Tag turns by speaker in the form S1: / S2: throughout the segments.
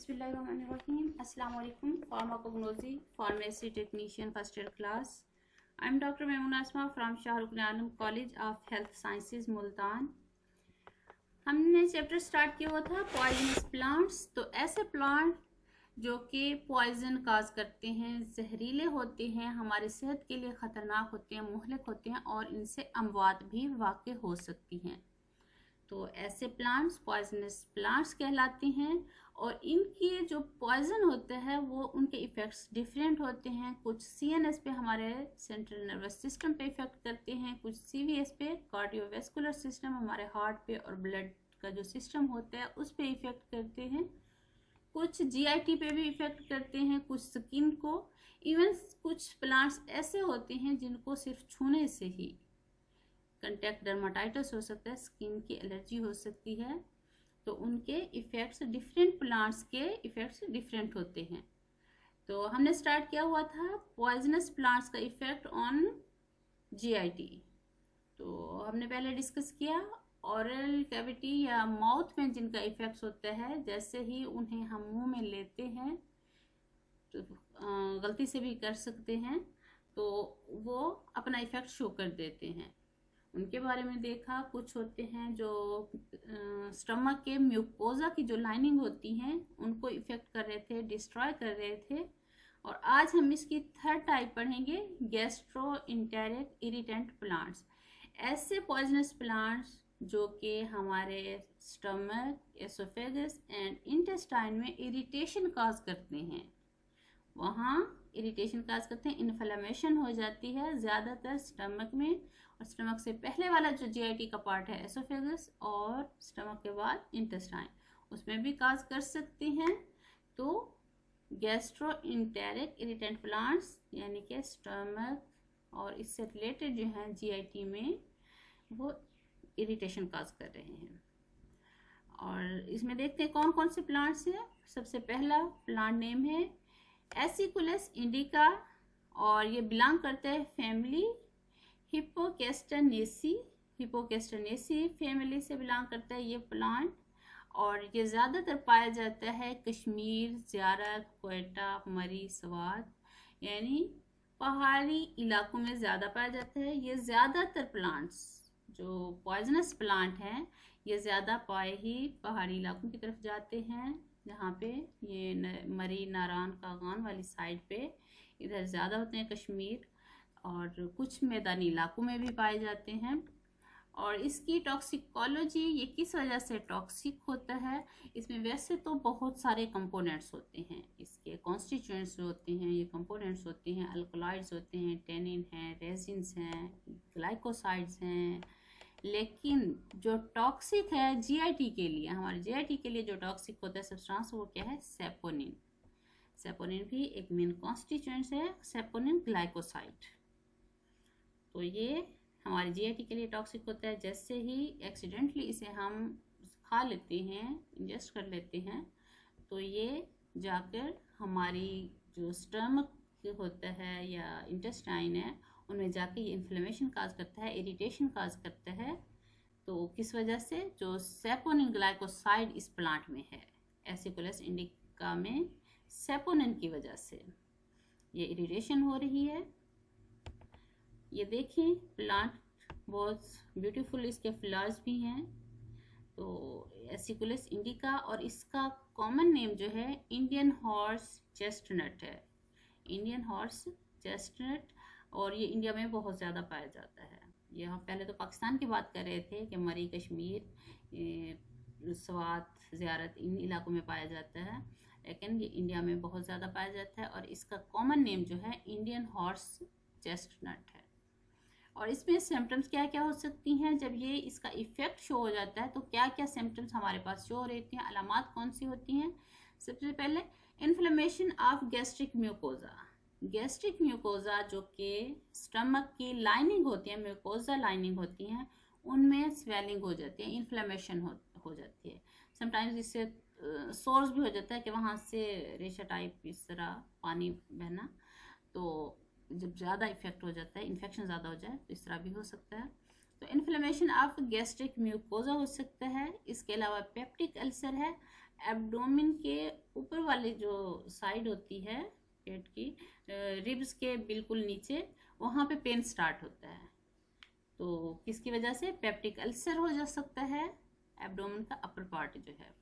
S1: बिस्मिल्लाहिर्रहमानिर्रहीम। अस्सलाम वालेकुम। Pharmacognosy pharmacy technician first year class. I am doctor Memuna Asma from Shahrukh Alam college of health sciences Multan. हमने chapter start किया हुआ था पॉइजनस प्लांट्स। तो ऐसे प्लांट जो कि पॉइजन काज करते हैं, जहरीले होते हैं, हमारी सेहत के लिए ख़तरनाक होते हैं, मुहलिक होते हैं और इनसे अमवात भी वाक़ हो सकती हैं। तो ऐसे प्लांट्स पॉइजनस प्लांट्स कहलाते हैं और इनके जो पॉइजन होते हैं वो उनके इफ़ेक्ट्स डिफरेंट होते हैं। कुछ सीएनएस पे, हमारे सेंट्रल नर्वस सिस्टम पे इफ़ेक्ट करते हैं, कुछ सीवीएस पे, कार्डियोवैस्कुलर सिस्टम, हमारे हार्ट पे और ब्लड का जो सिस्टम होता है उस पे इफ़ेक्ट करते हैं। कुछ जीआईटी पे भी इफ़ेक्ट करते हैं, कुछ स्किन को। इवन कुछ प्लांट्स ऐसे होते हैं जिनको सिर्फ छूने से ही कंटैक्ट डर्माटाइटिस हो सकता है, स्किन की एलर्जी हो सकती है। तो उनके इफ़ेक्ट्स, डिफरेंट प्लांट्स के इफ़ेक्ट्स डिफरेंट होते हैं। तो हमने स्टार्ट किया हुआ था पॉइजनस प्लांट्स का इफ़ेक्ट ऑन जीआईटी। तो हमने पहले डिस्कस किया ऑरल कैविटी या माउथ में जिनका इफ़ेक्ट्स होता है, जैसे ही उन्हें हम मुंह में लेते हैं तो गलती से भी कर सकते हैं, तो वो अपना इफ़ेक्ट शो कर देते हैं। उनके बारे में देखा। कुछ होते हैं जो स्टमक के म्यूकोजा की जो लाइनिंग होती हैं उनको इफ़ेक्ट कर रहे थे, डिस्ट्रॉय कर रहे थे। और आज हम इसकी थर्ड टाइप पढ़ेंगे, गैस्ट्रोइंटेरिक इरिटेंट प्लांट्स। ऐसे पॉइजनस प्लांट्स जो कि हमारे स्टमक, एसोफेगस एंड इंटेस्टाइन में इरिटेशन काज करते हैं। वहाँ इरिटेशन काज करते हैं, इन्फ्लेमेशन हो जाती है ज़्यादातर स्टमक में, और स्टमक से पहले वाला जो जीआईटी का पार्ट है एसोफेगस, और स्टमक के बाद इंटेस्टाइन, उसमें भी काज कर सकते हैं। तो गैस्ट्रोइंटेरिक इरिटेंट प्लांट्स यानी कि स्टमक और इससे रिलेटेड जो है जीआईटी में वो इरिटेशन काज कर रहे हैं। और इसमें देखते हैं कौन कौन से प्लांट्स हैं। सबसे पहला प्लांट नेम है एसिकुलस इंडिका और ये बिलोंग करते हैं फैमिली हिप्पोकैस्टनेसी। हिप्पोकैस्टनेसी फैमिली से बिलोंग करता है ये प्लांट, और ये ज़्यादातर पाया जाता है कश्मीर, ज़ियारत, क्वेटा, मरी, स्वात यानी पहाड़ी इलाकों में ज़्यादा पाया जाता है। ये ज़्यादातर प्लांट्स जो पॉइजनस प्लांट हैं ये ज़्यादा पाए ही पहाड़ी इलाकों की तरफ जाते हैं, जहाँ पे ये मरी, नारान, कागान वाली साइड पे इधर ज़्यादा होते हैं, कश्मीर, और कुछ मैदानी इलाकों में भी पाए जाते हैं। और इसकी टॉक्सिकोलॉजी, ये किस वजह से टॉक्सिक होता है, इसमें वैसे तो बहुत सारे कंपोनेंट्स होते हैं, इसके कॉन्स्टिट्यूएंट्स जो होते हैं, ये कंपोनेंट्स होते हैं, अल्कलॉइड्स होते हैं, टेनिन हैं, रेजिन्स हैं, ग्लाइकोसाइड्स हैं। लेकिन जो टॉक्सिक है जीआईटी के लिए, हमारे जीआईटी के लिए जो टॉक्सिक होता है सब्सटेंस, वो क्या है, सेपोनिन। सेपोनिन भी एक मेन कॉन्स्टिट्यूएंट्स है, सेपोनिन ग्लाइकोसाइड। तो ये हमारे जीआईटी के लिए टॉक्सिक होता है। जैसे ही एक्सीडेंटली इसे हम खा लेते हैं, इंजेस्ट कर लेते हैं, तो ये जाकर हमारी जो स्टमक होता है या इंटेस्टाइन है उनमें जाके ये इन्फ्लेमेशन काज करता है, इरिटेशन काज करता है। तो किस वजह से, जो सेपोनिन ग्लाइकोसाइड इस प्लांट में है, एसिकुलस इंडिका में सेपोनिन की वजह से ये इरिटेशन हो रही है। ये देखिए प्लांट बहुत ब्यूटीफुल, इसके फ्लावर्स भी हैं। तो एसिकुलस इंडिका, और इसका कॉमन नेम जो है इंडियन हॉर्स चेस्टनट है, इंडियन हॉर्स चेस्टनट, और ये इंडिया में बहुत ज़्यादा पाया जाता है। ये हम पहले तो पाकिस्तान की बात कर रहे थे कि मरी, कश्मीर, स्वात, ज़ियारत इन इलाकों में पाया जाता है, लेकिन ये इंडिया में बहुत ज़्यादा पाया जाता है। और इसका कॉमन नेम जो है इंडियन हॉर्स चेस्टनट है। और इसमें सिम्टम्स क्या क्या हो सकती हैं, जब ये इसका इफ़ेक्ट शो हो जाता है तो क्या क्या सिम्टम्स हमारे पास शो हो रही हैं, अलामात कौन सी होती हैं। सबसे पहले inflammation of gastric mucosa. Gastric mucosa जो कि स्टमक की लाइनिंग होती है, म्यूकोजा लाइनिंग होती हैं, उनमें स्वेलिंग हो जाती है, इन्फ्लेमेशन हो जाती है। समटाइम्स इससे सोर्स भी हो जाता है कि वहाँ से रेशा टाइप इस तरह पानी बहना। तो जब ज़्यादा इफेक्ट हो जाता है, इन्फेक्शन ज़्यादा हो जाए तो इस तरह भी हो सकता है। तो इन्फ्लेमेशन ऑफ गैस्ट्रिक म्यूकोजा हो सकता है। इसके अलावा पेप्टिक अल्सर है। एब्डोमेन के ऊपर वाले जो साइड होती है पेट की, रिब्स के बिल्कुल नीचे, वहाँ पे पेन स्टार्ट होता है। तो किसकी वजह से? पेप्टिक अल्सर हो जा सकता है एब्डोमेन का अपर पार्ट जो है।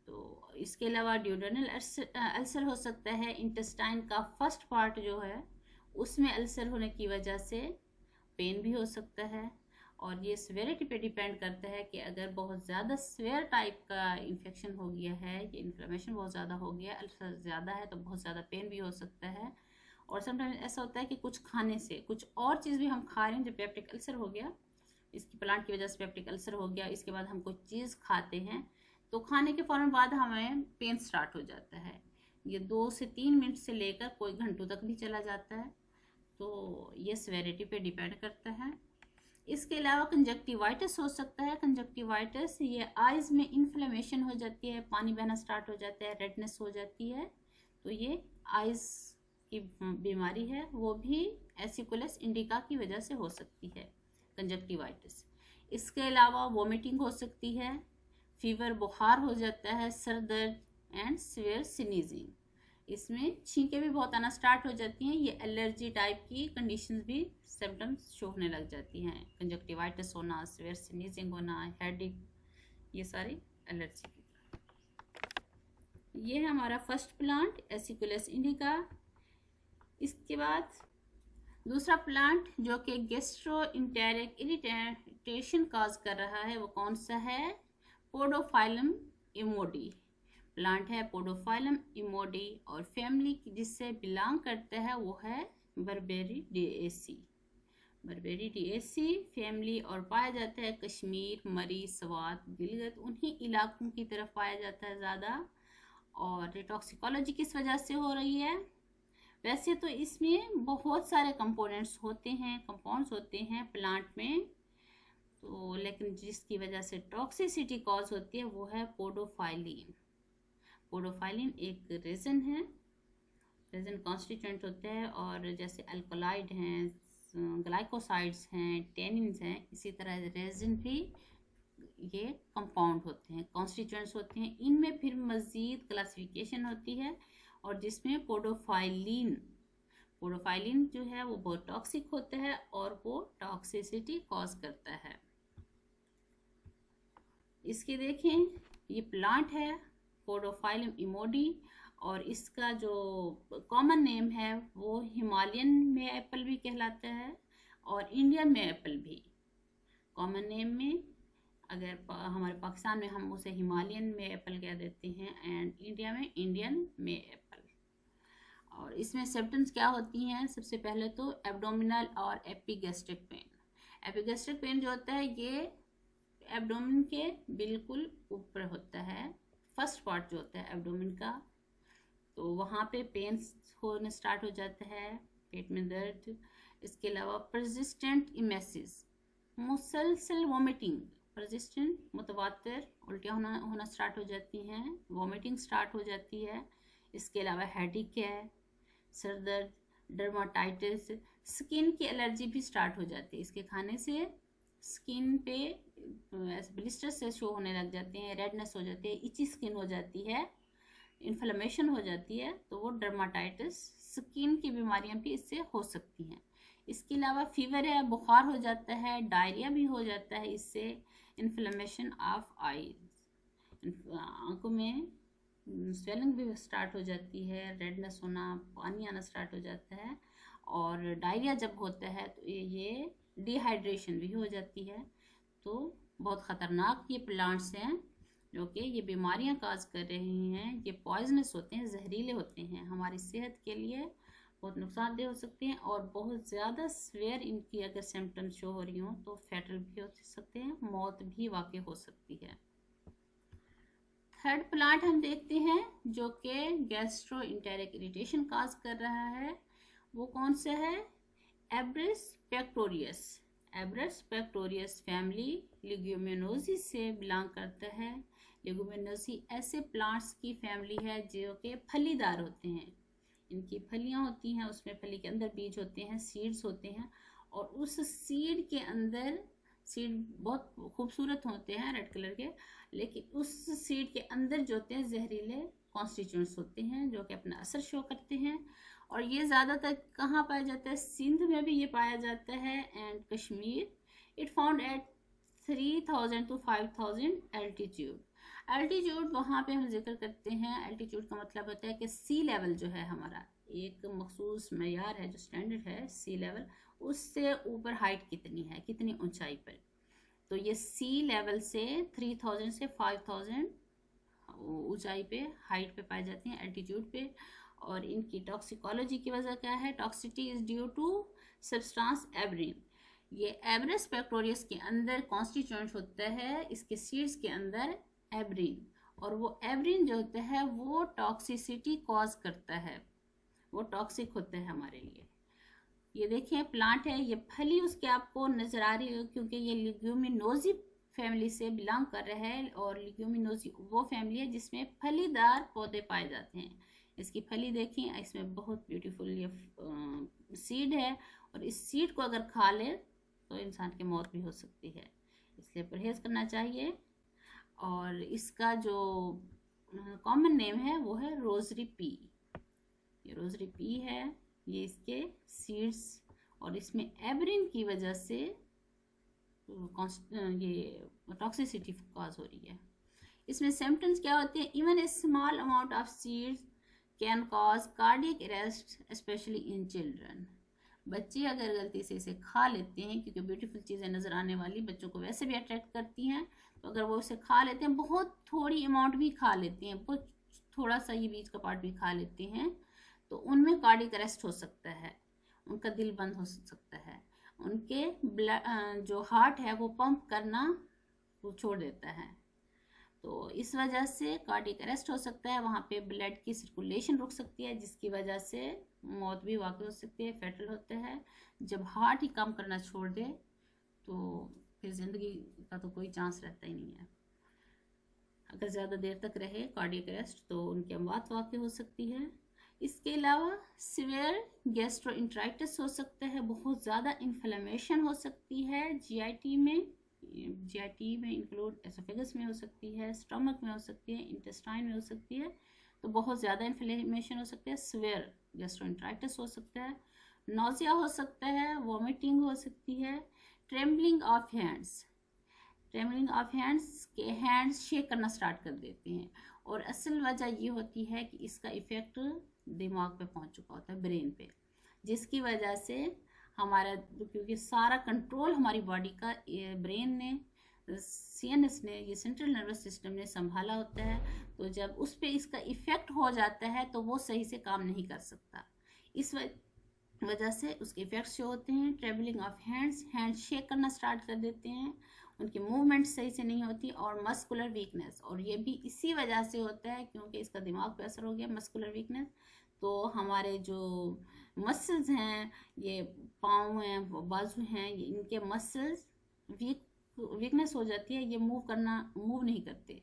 S1: तो इसके अलावा ड्यूडेनल अल्सर हो सकता है। इंटेस्टाइन का फर्स्ट पार्ट जो है उसमें अल्सर होने की वजह से पेन भी हो सकता है। और ये सिवियरिटी पे डिपेंड करता है कि अगर बहुत ज़्यादा सिवियर टाइप का इन्फेक्शन हो गया है, ये इन्फ्लेमेशन बहुत ज़्यादा हो गया, अल्सर ज़्यादा है, तो बहुत ज़्यादा पेन भी हो सकता है। और समटाइम्स ऐसा होता है कि कुछ खाने से, कुछ और चीज़ भी हम खा रहे हैं, जो पेप्टिक अल्सर हो गया, इसकी प्लांट की वजह से पेप्टिक अल्सर हो गया, इसके बाद हम कोई चीज़ खाते हैं तो खाने के फ़ौरन बाद हमें पेन स्टार्ट हो जाता है। ये 2 से 3 मिनट से लेकर कोई घंटों तक भी चला जाता है। तो ये सिवियरिटी पे डिपेंड करता है। इसके अलावा कंजक्टिवाइटिस हो सकता है। कंजक्टिवाइटिस ये आइज़ में इन्फ्लेमेशन हो जाती है, पानी बहना स्टार्ट हो जाता है, रेडनेस हो जाती है, तो ये आइज़ की बीमारी है, वो भी एसिकुलस इंडिका की वजह से हो सकती है कंजक्टिवाइटिस। इसके अलावा वोमिटिंग हो सकती है, फीवर बुखार हो जाता है, सर दर्द एंड सिवियर स्नीजिंग। इसमें छींकें भी बहुत आना स्टार्ट हो जाती हैं। ये एलर्जी टाइप की कंडीशंस भी सिम्टम्स शो होने लग जाती हैं। कंजक्टिवाइटिस होना, सिवियर स्नीजिंग होना, हेडेक, ये सारी एलर्जी की। ये है हमारा फर्स्ट प्लांट एसिकुलस इंडिका। इसके बाद दूसरा प्लांट जो कि गैस्ट्रोइंटेरिक इरिटेशन काज कर रहा है, वो कौन सा है? पोडोफाइलम इमोडी प्लांट है। पोडोफाइलम इमोडी और फैमिली जिससे बिलोंग करता है वो है बर्बेरिडेसी। बर्बेरिडेसी फैमिली और पाया जाता है कश्मीर, मरी, स्वात, गिलगित, उन्हीं इलाकों की तरफ पाया जाता है ज़्यादा। और टॉक्सिकोलॉजी किस वजह से हो रही है? वैसे तो इसमें बहुत सारे कंपोनेंट्स होते हैं, कंपाउंड्स होते हैं प्लांट में, तो लेकिन जिसकी वजह से टॉक्सिसिटी कॉज होती है वो है पोडोफाइलिन। पोडोफाइलिन एक रेजिन है, रेजिन कॉन्स्टिट्यूएंट होते हैं, और जैसे अल्कोलाइड हैं, ग्लाइकोसाइड्स हैं, टेनिन्स हैं, इसी तरह रेजिन भी ये कंपाउंड होते हैं, कॉन्स्टिट्यूएंट्स होते हैं। इनमें फिर मज़ीद क्लासिफिकेशन होती है, और जिसमें पोडोफाइलिन जो है वो बहुत टॉक्सिक होता है और वो टॉक्सिसिटी कॉज करता है। इसके देखें, ये प्लांट है पोडोफाइलम इमोडी, और इसका जो कॉमन नेम है वो हिमालयन में एप्पल भी कहलाता है और इंडियन में एप्पल भी। कॉमन नेम में अगर हमारे पाकिस्तान में हम उसे हिमालयन में एप्पल कह देते हैं, एंड इंडिया में इंडियन में एप्पल। और इसमें सिम्टम्स क्या होती हैं? सबसे पहले तो एब्डोमिनल और एपिगैस्ट्रिक पेन। एपिगैस्ट्रिक पेन जो होता है ये एब्डोमेन के बिल्कुल ऊपर होता है, फर्स्ट पार्ट जो होता है एब्डोमेन का, तो वहाँ पे पेन होने स्टार्ट हो जाता है, पेट में दर्द। इसके अलावा परसिस्टेंट इमेसिस, मुसलसल वोमिटिंग, परसिस्टेंट मुतवातिर उल्टियाँ होना स्टार्ट हो जाती हैं, वोमिटिंग स्टार्ट हो जाती है। इसके अलावा हेडेक है, सर दर्द, डर्माटाइटिस, स्किन की एलर्जी भी स्टार्ट हो जाती है। इसके खाने से स्किन पे ब्लिस्टर से शो होने लग जाते हैं, रेडनेस हो जाती है, इची स्किन हो जाती है, इन्फ्लेमेशन हो जाती है, तो वो डर्माटाइटिस, स्किन की बीमारियां भी इससे हो सकती हैं। इसके अलावा फीवर है, बुखार हो जाता है, डायरिया भी हो जाता है इससे, इन्फ्लेमेशन ऑफ आईज, आंखों में स्वेलिंग भी स्टार्ट हो जाती है, रेडनेस होना, पानी आना स्टार्ट हो जाता है। और डायरिया जब होता है तो ये डिहाइड्रेशन भी हो जाती है। तो बहुत ख़तरनाक ये प्लांट्स हैं जो कि ये बीमारियां काज कर रही हैं। ये पॉइजनस होते हैं, जहरीले होते हैं, हमारी सेहत के लिए बहुत नुकसानदेह हो सकते हैं, और बहुत ज़्यादा स्वेयर इनकी अगर सिम्टम्स शो हो रही हों तो फैटल भी हो सकते हैं, मौत भी वाक़ई हो सकती है। थर्ड प्लांट हम देखते हैं जो कि गैस्ट्रोइंटेरिक इरिटेशन काज कर रहा है, वो कौन सा है? एब्रिस पेक्टोरियस। एब्रिस पेक्टोरियस फैमिली लेग्यूमिनोसी से बिलोंग करता है। लेग्यूमिनोसी ऐसे प्लांट्स की फैमिली है जो कि फलीदार होते हैं, इनकी फलियां होती हैं, उसमें फली के अंदर बीज होते हैं, सीड्स होते हैं, और उस सीड के अंदर सीड बहुत खूबसूरत होते हैं रेड कलर के, लेकिन उस सीड के अंदर जो होते हैं जहरीले कॉन्स्टिट्यूएंट्स होते हैं जो कि अपना असर शो करते हैं। और ये ज़्यादातर कहाँ पाया जाता है? सिंध में भी ये पाया जाता है and Kashmir. It found at 3000 to 5000 altitude वहाँ पे हम जिक्र करते हैं। एल्टीट्यूड का मतलब होता है कि सी लेवल जो है हमारा एक मखसूस मेयार है, जो स्टैंडर्ड है सी लेवल, उससे ऊपर हाइट कितनी है, कितनी ऊंचाई पर। तो ये सी लेवल से 3000 से 5000 ऊंचाई पे, हाइट पे पाई जाती हैं, एल्टीट्यूड पे। और इनकी टॉक्सिकोलॉजी की वजह क्या है? Toxicity is due to substance abrin. ये एब्रस पेक्टोरियस के अंदर कॉन्स्टिट्यूएंट होता है, इसके सीड्स के अंदर एब्रिन, और वो एब्रिन जो होता है वो टॉक्सिसिटी कॉज करता है, वो टॉक्सिक होता है हमारे लिए। ये देखिए प्लांट है, ये फली उसके आपको नजर आ रही है क्योंकि ये लिग्यूमिनोजी फैमिली से बिलोंग कर रहा है, और लिग्यूमिनोजी वो फैमिली है जिसमें फलीदार पौधे पाए जाते हैं। इसकी फली देखें, इसमें बहुत ब्यूटीफुल ये सीड है, और इस सीड को अगर खा ले तो इंसान की मौत भी हो सकती है, इसलिए परहेज करना चाहिए। और इसका जो कॉमन नेम है वो है रोजरी पी। ये रोजरी पी है, ये इसके सीड्स, और इसमें एब्रिन की वजह से ये टॉक्सिसिटी कॉज हो रही है। इसमें सिम्टम्स क्या होते हैं? Even a small amount of seeds can cause cardiac arrest specially in children. बच्चे अगर गलती से इसे खा लेते हैं, क्योंकि ब्यूटीफुल चीज़ें नज़र आने वाली बच्चों को वैसे भी अट्रैक्ट करती हैं, तो अगर वो इसे खा लेते हैं, बहुत थोड़ी अमाउंट भी खा लेते हैं, बहुत थोड़ा सा ये बीज का पार्ट भी खा लेते हैं, तो उनमें कार्डियक अरेस्ट हो सकता है, उनका दिल बंद हो सकता है, उनके ब्लड जो हार्ट है वो पंप करना वो छोड़ देता है। तो इस वजह से कार्डियक अरेस्ट हो सकता है, वहाँ पे ब्लड की सर्कुलेशन रुक सकती है, जिसकी वजह से मौत भी वाक़ई हो सकती है, फेटल होता है। जब हार्ट ही काम करना छोड़ दे तो फिर ज़िंदगी का तो कोई चांस रहता ही नहीं है। अगर ज़्यादा देर तक रहे कार्डियक अरेस्ट तो उनकी मौत वाक़ई हो सकती है। इसके अलावा सीवियर गैस्ट्रोइंटेराइटिस हो सकता है, बहुत ज़्यादा इन्फ्लेमेशन हो सकती है जीआईटी में इंक्लूड एसोफेगस में हो सकती है, स्टमक में हो सकती है, इंटेस्टाइन में हो सकती है, तो बहुत ज़्यादा इन्फ्लेमेशन हो सकता है, सीवियर गैस्ट्रोइंटेराइटिस हो सकता है, नोजिया हो सकता है, वॉमिटिंग हो सकती है, ट्रेम्बलिंग ऑफ हैंड्स के हैंड्स शेक करना स्टार्ट कर देते हैं। और असल वजह ये होती है कि इसका इफ़ेक्ट दिमाग पे पहुंच चुका होता है, ब्रेन पे, जिसकी वजह से हमारा, क्योंकि सारा कंट्रोल हमारी बॉडी का ब्रेन ने, सीएनएस ने, ये सेंट्रल नर्वस सिस्टम ने संभाला होता है, तो जब उस पर इसका इफ़ेक्ट हो जाता है तो वो सही से काम नहीं कर सकता। इस वजह से उसके इफ़ेक्ट्स जो होते हैं, ट्रेबलिंग ऑफ हैंड शेक करना स्टार्ट कर देते हैं, उनकी मूवमेंट सही से नहीं होती, और मस्कुलर वीकनेस, और ये भी इसी वजह से होता है क्योंकि इसका दिमाग पे असर हो गया, मस्कुलर वीकनेस। तो हमारे जो मसल्स हैं, ये पाँव हैं, बाजू हैं, ये इनके मसल्स वीकनेस हो जाती है, ये मूव नहीं करते।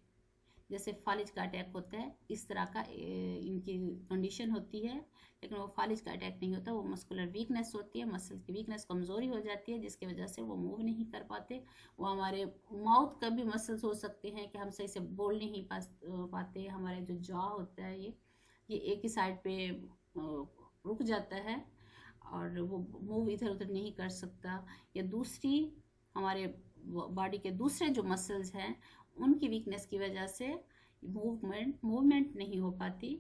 S1: जैसे फालिज का अटैक होता है, इस तरह का इनकी कंडीशन होती है, लेकिन वो फालिज का अटैक नहीं होता, वो मस्कुलर वीकनेस होती है, मसल्स की वीकनेस, कमज़ोरी हो जाती है, जिसकी वजह से वो मूव नहीं कर पाते। वो हमारे माउथ का भी मसल्स हो सकते हैं कि हम सही से बोल नहीं पाते, हमारे जो जॉ होता है ये एक ही साइड पे रुक जाता है और वो मूव इधर उधर नहीं कर सकता, या दूसरी हमारे बॉडी के दूसरे जो मसल्स हैं उनकी वीकनेस की वजह से मूवमेंट नहीं हो पाती।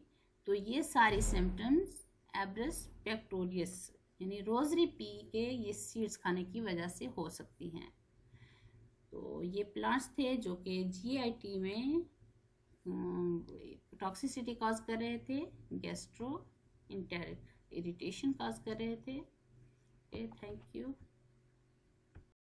S1: तो ये सारी सिम्टम्स एब्रस पेक्टोरियस यानी रोजरी पी के ये सीड्स खाने की वजह से हो सकती हैं। तो ये प्लांट्स थे जो कि जीआईटी में टॉक्सिसिटी कॉज कर रहे थे, गैस्ट्रो इरिटेशन कॉज कर रहे थे। Thank you.